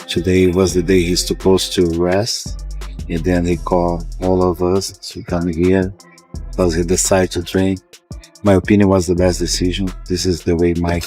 Today was the day he's supposed to rest, and then he called all of us to come here because he decided to train. My opinion was the best decision. This is the way Mike,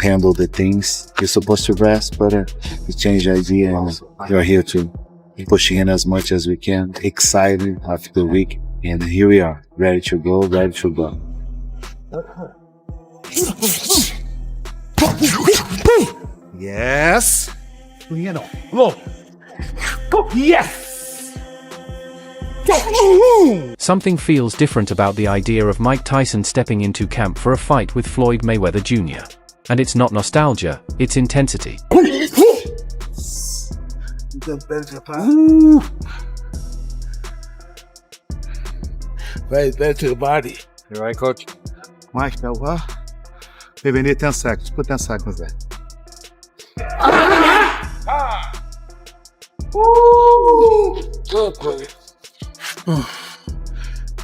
handle the things. He's supposed to rest, but he changed the idea, and we're here to push in as much as we can. Excited after the week, and here we are, ready to go, ready to go. Yes. Look. Yes. Something feels different about the idea of Mike Tyson stepping into camp for a fight with Floyd Mayweather Jr. And it's not nostalgia, it's intensity. Very better to the body. You right, coach? Mike, now what? Maybe need 10 seconds. Put 10 seconds there.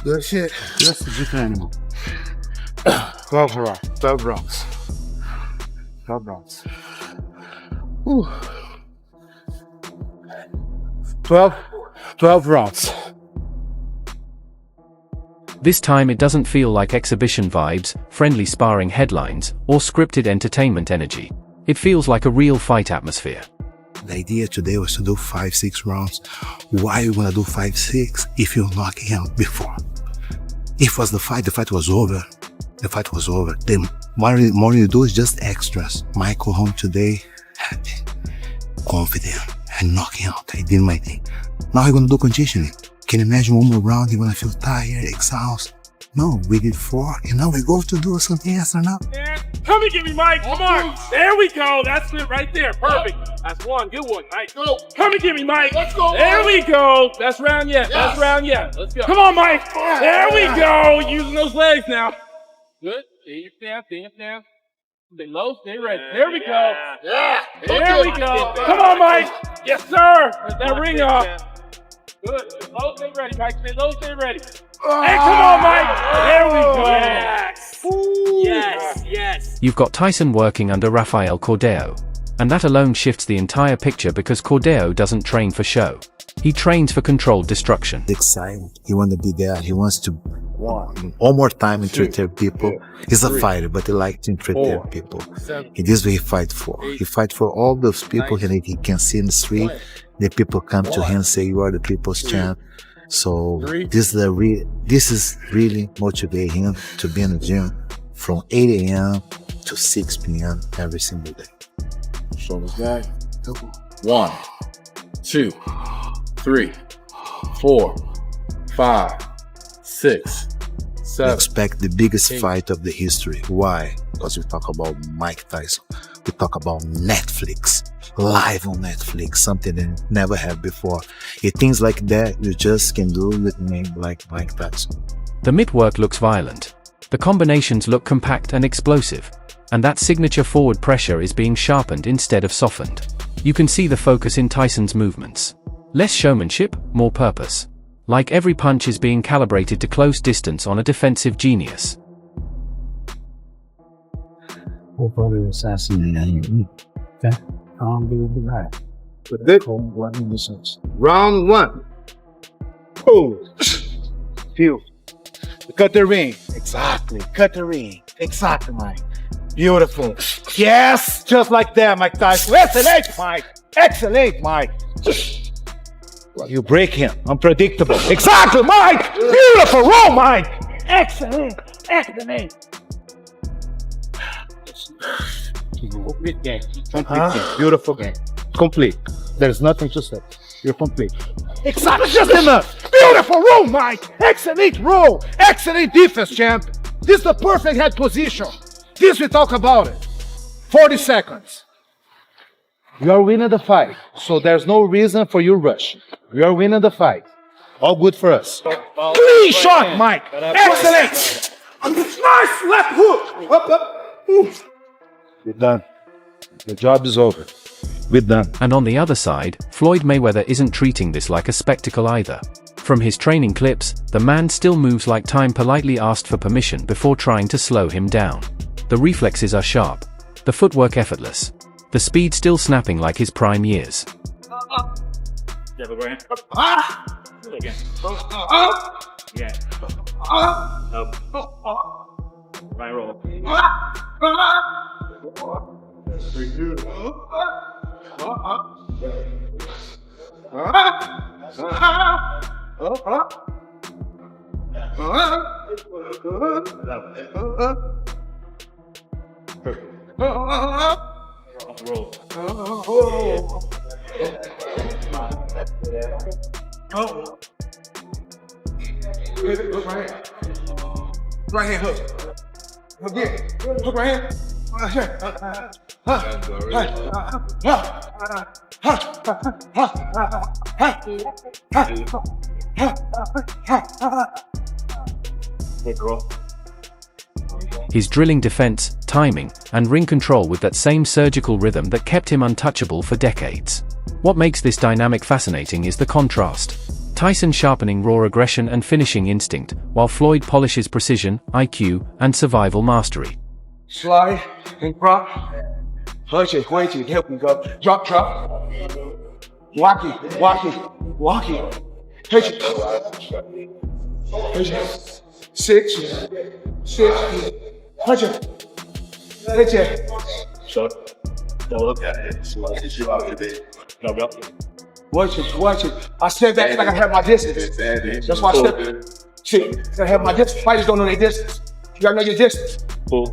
Good shit. That's a different animal. 12 rounds. 12 rounds. 12 rounds. 12 rounds. This time it doesn't feel like exhibition vibes, friendly sparring headlines, or scripted entertainment energy. It feels like a real fight atmosphere. The idea today was to do 5-6 rounds. Why you wanna do 5-6 if you knock him out before? If was the fight was over. The fight was over. Then what you do is just extras. Mike go home today, happy, confident, and knock him out. I did my thing. Now we're gonna do conditioning. Can you imagine one more round, you're gonna feel tired, exhausted? No, we did 4, and now we go to do something else or not. Come and get me, Mike. Come on. There we go. That's it right there. Perfect. That's one. Good one, Mike. Go. Come and get me, Mike. Let's go. There we go. Best round yet. Best round yet. Let's go. Come on, Mike. There we go. Using those legs now. Good. Stay down. Stay down. Stay low. Stay ready. There we go. Yeah. There we go. Come on, Mike. Yes, sir. Let that ring off. Good. Stay low. Stay ready, Mike. Stay low. Stay ready. Hey, come on, Mike. There we go. Yes. Yes. You've got Tyson working under Rafael Cordeiro. And that alone shifts the entire picture because Cordeiro doesn't train for show. He trains for controlled destruction. Excited. He wants to be there. He wants to one more time entertain people. He's a fighter, but he likes to entertain people. And this is what he fight for. He fight for all those people that he can see in the street. The people come to him and say, "You are the people's champ." So this is really motivating him to be in the gym from 8 a.m. to 6 p.m. every single day. Shoulders back. 1, 2, 3, 4, 5, 6, 7. Expect the biggest fight of the history. Why? Because we talk about Mike Tyson. We talk about Netflix, live on Netflix, something they never had before. Things like that you just can do with a name like Mike Tyson. The mitt work looks violent. The combinations look compact and explosive. And that signature forward pressure is being sharpened instead of softened. You can see the focus in Tyson's movements. Less showmanship, more purpose. Like every punch is being calibrated to close distance on a defensive genius. Okay. I'll be right. Round 1. Oh. Feel. Cut the ring. Exactly. Cut the ring. Exactly, Mike. Beautiful. Yes, just like that, Mike Tyson. Excellent, Mike. Excellent, Mike. You break him. Unpredictable. Exactly, Mike. Beautiful. Roll, Mike. Excellent. Excellent. Complete game. Complete game. Beautiful game. Complete. There's nothing to say. You're complete. Exactly. Just enough. Beautiful roll, Mike. Excellent roll. Excellent defense, champ. This is the perfect head position. This we talk about it. 40 seconds. You are winning the fight, so there's no reason for you to rush. We are winning the fight. All good for us. Clean shot, Mike. Excellent. Nice left hook. Up, up. We're done. The job is over. We're done. And on the other side, Floyd Mayweather isn't treating this like a spectacle either. From his training clips, the man still moves like time politely asked for permission before trying to slow him down. The reflexes are sharp. The footwork effortless. the speed still snapping like his prime years. Yeah, but right. Do it again. Yeah. Up. Right roll. Roll. Right hand hook. Again. Hook right hand. Good girl. He's drilling defense, timing, and ring control with that same surgical rhythm that kept him untouchable for decades. What makes this dynamic fascinating is the contrast. Tyson sharpening raw aggression and finishing instinct, while Floyd polishes precision, IQ, and survival mastery. Slide and drop. Punch it, wait till help me go. Drop. Walk it. Touch it. Six. Punch it. Shut. Double up. No. Watch it. I step back like I have my distance. That's why I step. Shit, I have my distance. Fighters don't know their distance. You gotta know your distance.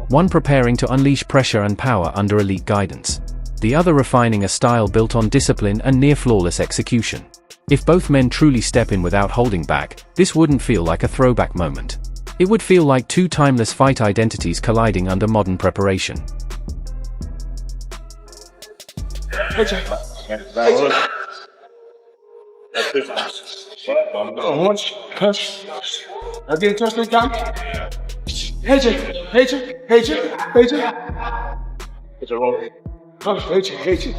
One preparing to unleash pressure and power under elite guidance. The other refining a style built on discipline and near-flawless execution. If both men truly step in without holding back, this wouldn't feel like a throwback moment. It would feel like two timeless fight identities colliding under modern preparation. Once, touch. Again, touch the time. Hit it. It's a roll. Hit it.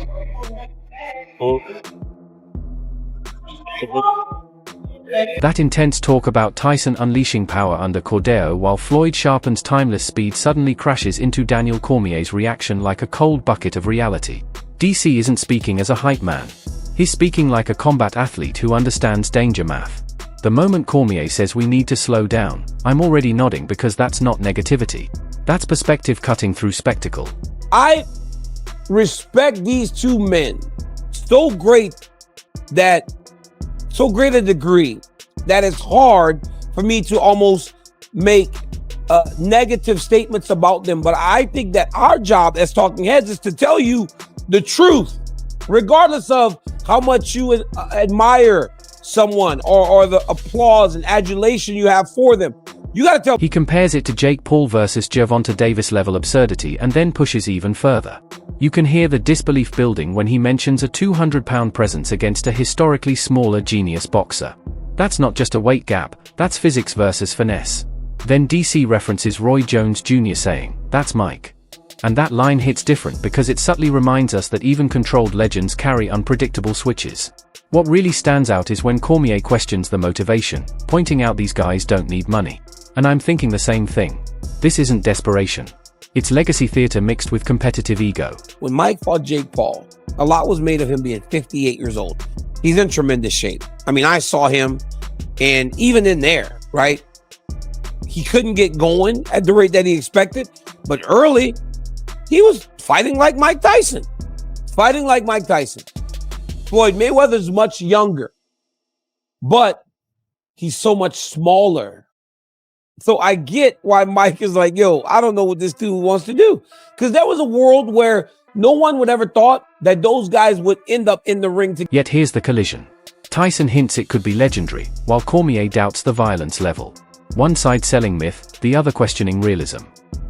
That intense talk about Tyson unleashing power under Cordero while Floyd sharpens timeless speed suddenly crashes into Daniel Cormier's reaction like a cold bucket of reality. DC isn't speaking as a hype man. He's speaking like a combat athlete who understands danger math. The moment Cormier says we need to slow down, I'm already nodding because that's not negativity. That's perspective cutting through spectacle. I respect these two men so great a degree that it's hard for me to almost make negative statements about them. But I think that our job as talking heads is to tell you the truth, regardless of how much you admire someone or the applause and adulation you have for them. You gotta tell. He compares it to Jake Paul versus Gervonta Davis level absurdity and then pushes even further. You can hear the disbelief building when he mentions a 200-pound presence against a historically smaller genius boxer. That's not just a weight gap, that's physics versus finesse. Then DC references Roy Jones Jr. saying, "That's Mike." And that line hits different because it subtly reminds us that even controlled legends carry unpredictable switches. What really stands out is when Cormier questions the motivation, pointing out these guys don't need money. And I'm thinking the same thing. This isn't desperation. It's legacy theater mixed with competitive ego. When Mike fought Jake Paul, a lot was made of him being 58 years old. He's in tremendous shape. I mean, I saw him, and even in there, right? He couldn't get going at the rate that he expected, but early, he was fighting like Mike Tyson. Floyd Mayweather's much younger, but he's so much smaller. So I get why Mike is like, yo, I don't know what this dude wants to do. Because there was a world where no one would ever thought that those guys would end up in the ring together. Yet here's the collision. Tyson hints it could be legendary, while Cormier doubts the violence level. One side selling myth, the other questioning realism.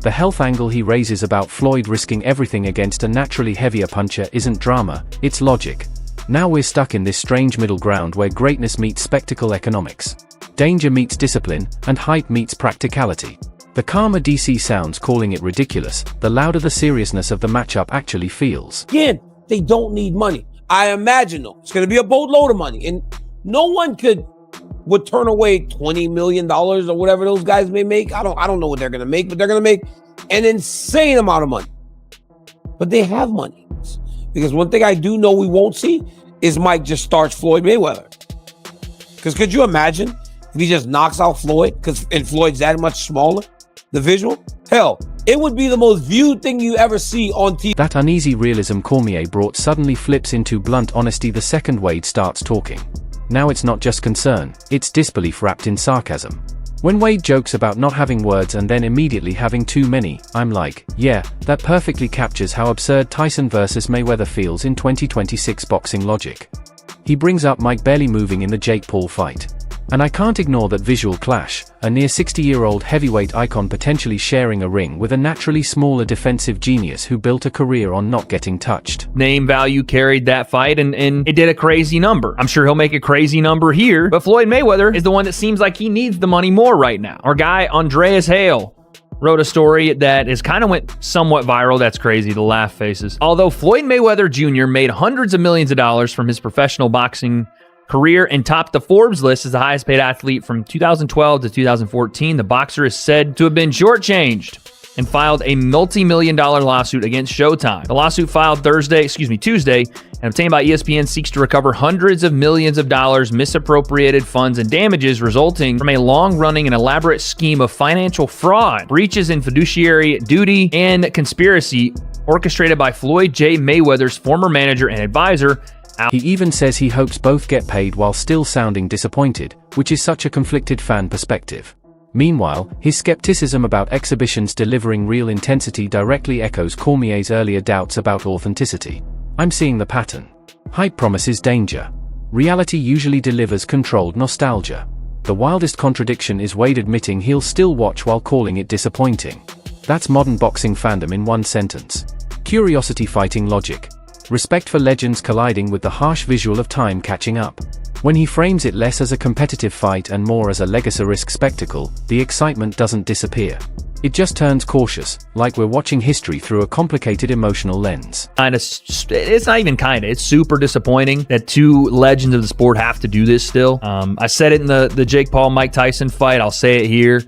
The health angle he raises about Floyd risking everything against a naturally heavier puncher isn't drama, it's logic. Now we're stuck in this strange middle ground where greatness meets spectacle economics. Danger meets discipline, and hype meets practicality. The calmer DC sounds calling it ridiculous, the louder the seriousness of the matchup actually feels. Again, they don't need money. I imagine though, it's going to be a boatload of money, and no one would turn away $20 million or whatever those guys may make. I don't know what they're going to make, but they're going to make an insane amount of money. But they have money. Because one thing I do know we won't see is Mike just starts Floyd Mayweather. Because could you imagine if he just knocks out Floyd? And Floyd's that much smaller? The visual? Hell, it would be the most viewed thing you ever see on TV. That uneasy realism Cormier brought suddenly flips into blunt honesty the second Wade starts talking. Now it's not just concern, it's disbelief wrapped in sarcasm. When Wade jokes about not having words and then immediately having too many, I'm like, yeah, that perfectly captures how absurd Tyson versus Mayweather feels in 2026 boxing logic. He brings up Mike barely moving in the Jake Paul fight. And I can't ignore that visual clash, a near 60-year-old heavyweight icon potentially sharing a ring with a naturally smaller defensive genius who built a career on not getting touched. Name value carried that fight, and it did a crazy number. I'm sure he'll make a crazy number here, but Floyd Mayweather is the one that seems like he needs the money more right now. Our guy, Andreas Hale, wrote a story that is kind of went somewhat viral. That's crazy, the laugh faces. Although Floyd Mayweather Jr. made hundreds of millions of dollars from his professional boxing career and topped the Forbes list as the highest paid athlete from 2012 to 2014, the boxer is said to have been shortchanged and filed a multi-million-dollar lawsuit against Showtime. The lawsuit filed Tuesday, and obtained by ESPN seeks to recover hundreds of millions of dollars, misappropriated funds, and damages resulting from a long-running and elaborate scheme of financial fraud, breaches in fiduciary duty, and conspiracy orchestrated by Floyd J. Mayweather's former manager and advisor. He even says he hopes both get paid while still sounding disappointed, which is such a conflicted fan perspective. Meanwhile, his skepticism about exhibitions delivering real intensity directly echoes Cormier's earlier doubts about authenticity. I'm seeing the pattern. Hype promises danger. Reality usually delivers controlled nostalgia. The wildest contradiction is Wade admitting he'll still watch while calling it disappointing. That's modern boxing fandom in one sentence. Curiosity fighting logic. Respect for legends colliding with the harsh visual of time catching up. When he frames it less as a competitive fight and more as a legacy-risk spectacle, the excitement doesn't disappear. It just turns cautious, like we're watching history through a complicated emotional lens. It's not even kinda, it's super disappointing that two legends of the sport have to do this still. I said it in the Jake Paul-Mike Tyson fight, I'll say it here.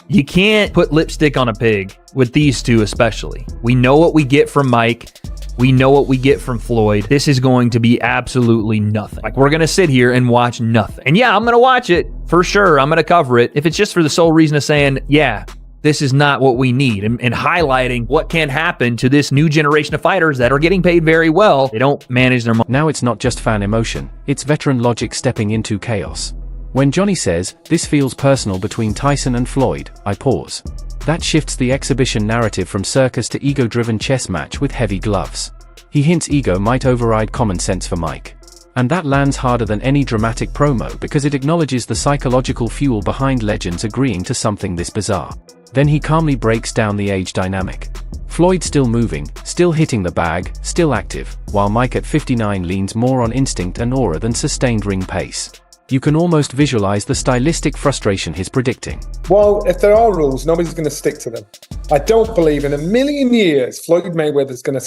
You can't put lipstick on a pig with these two especially. We know what we get from Mike. We know what we get from Floyd. This is going to be absolutely nothing. Like, we're going to sit here and watch nothing. And yeah, I'm going to watch it for sure. I'm going to cover it. If it's just for the sole reason of saying, yeah, this is not what we need, and highlighting what can happen to this new generation of fighters that are getting paid very well. They don't manage their money. Now it's not just fan emotion, it's veteran logic stepping into chaos. When Johnny says, "This feels personal between Tyson and Floyd," I pause. That shifts the exhibition narrative from circus to ego-driven chess match with heavy gloves. He hints ego might override common sense for Mike. And that lands harder than any dramatic promo because it acknowledges the psychological fuel behind legends agreeing to something this bizarre. Then he calmly breaks down the age dynamic. Floyd still moving, still hitting the bag, still active, while Mike at 59 leans more on instinct and aura than sustained ring pace. You can almost visualize the stylistic frustration he's predicting. Well, if there are rules, nobody's going to stick to them. I don't believe in a million years Floyd Mayweather is going to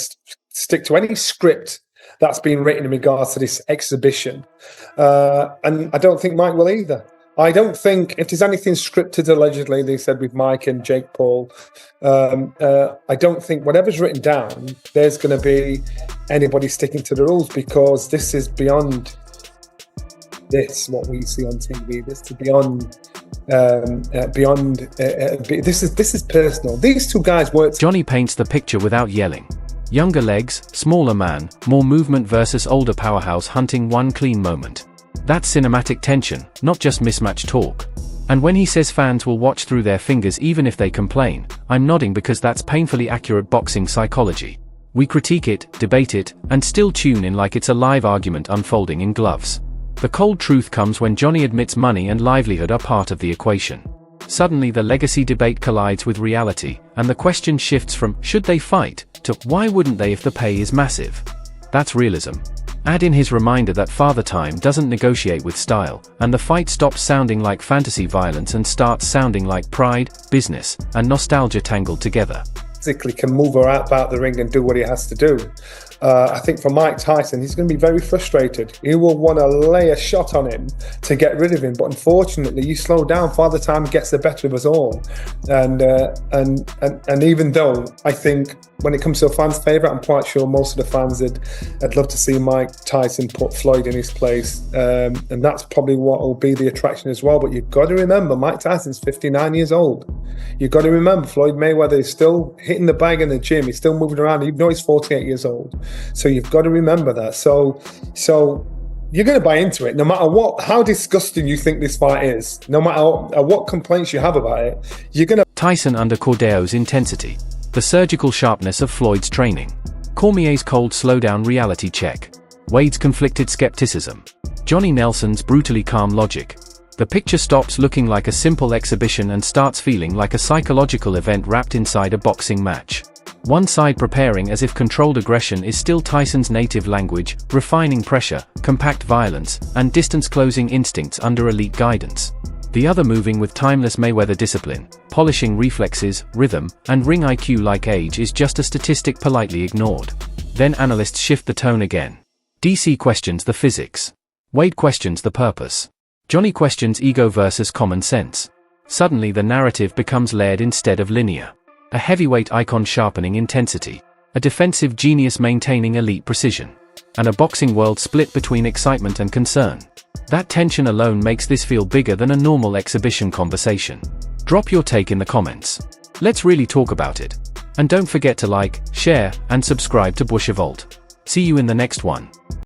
stick to any script that's been written in regards to this exhibition. And I don't think Mike will either. I don't think, if there's anything scripted, allegedly, they said with Mike and Jake Paul, I don't think whatever's written down, there's going to be anybody sticking to the rules, because this is beyond what we see on TV. This is this is personal. These two guys work. Johnny paints the picture without yelling. Younger legs, smaller man, more movement versus older powerhouse hunting one clean moment. That's cinematic tension, not just mismatched talk. And when he says fans will watch through their fingers even if they complain, I'm nodding because that's painfully accurate boxing psychology. We critique it, debate it, and still tune in like it's a live argument unfolding in gloves. The cold truth comes when Johnny admits money and livelihood are part of the equation. Suddenly the legacy debate collides with reality, and the question shifts from, should they fight, to, why wouldn't they if the pay is massive? That's realism. Add in his reminder that Father Time doesn't negotiate with style, and the fight stops sounding like fantasy violence and starts sounding like pride, business, and nostalgia tangled together. physically can move about the ring and do what he has to do. I think for Mike Tyson, he's going to be very frustrated. He will want to lay a shot on him to get rid of him, but unfortunately, you slow down, Father Time gets the better of us all. And even though I think when it comes to a fan's favourite, I'm quite sure most of the fans would love to see Mike Tyson put Floyd in his place, and that's probably what will be the attraction as well. But you've got to remember, Mike Tyson's 59 years old. You've got to remember, Floyd Mayweather is still hitting the bag in the gym. He's still moving around, even though he's 48 years old. So you've got to remember that. So you're going to buy into it, no matter how disgusting you think this fight is, no matter what complaints you have about it. You're going to. Tyson under Cordeo's intensity, the surgical sharpness of Floyd's training, Cormier's cold slowdown reality check, Wade's conflicted skepticism, Johnny Nelson's brutally calm logic. The picture stops looking like a simple exhibition and starts feeling like a psychological event wrapped inside a boxing match. One side preparing as if controlled aggression is still Tyson's native language, refining pressure, compact violence, and distance-closing instincts under elite guidance. The other moving with timeless Mayweather discipline, polishing reflexes, rhythm, and ring IQ like age is just a statistic politely ignored. Then analysts shift the tone again. DC questions the physics. Wade questions the purpose. Johnny questions ego versus common sense. Suddenly the narrative becomes layered instead of linear. A heavyweight icon sharpening intensity, a defensive genius maintaining elite precision, and a boxing world split between excitement and concern. That tension alone makes this feel bigger than a normal exhibition conversation. Drop your take in the comments. Let's really talk about it. And don't forget to like, share, and subscribe to Bushivolt. See you in the next one.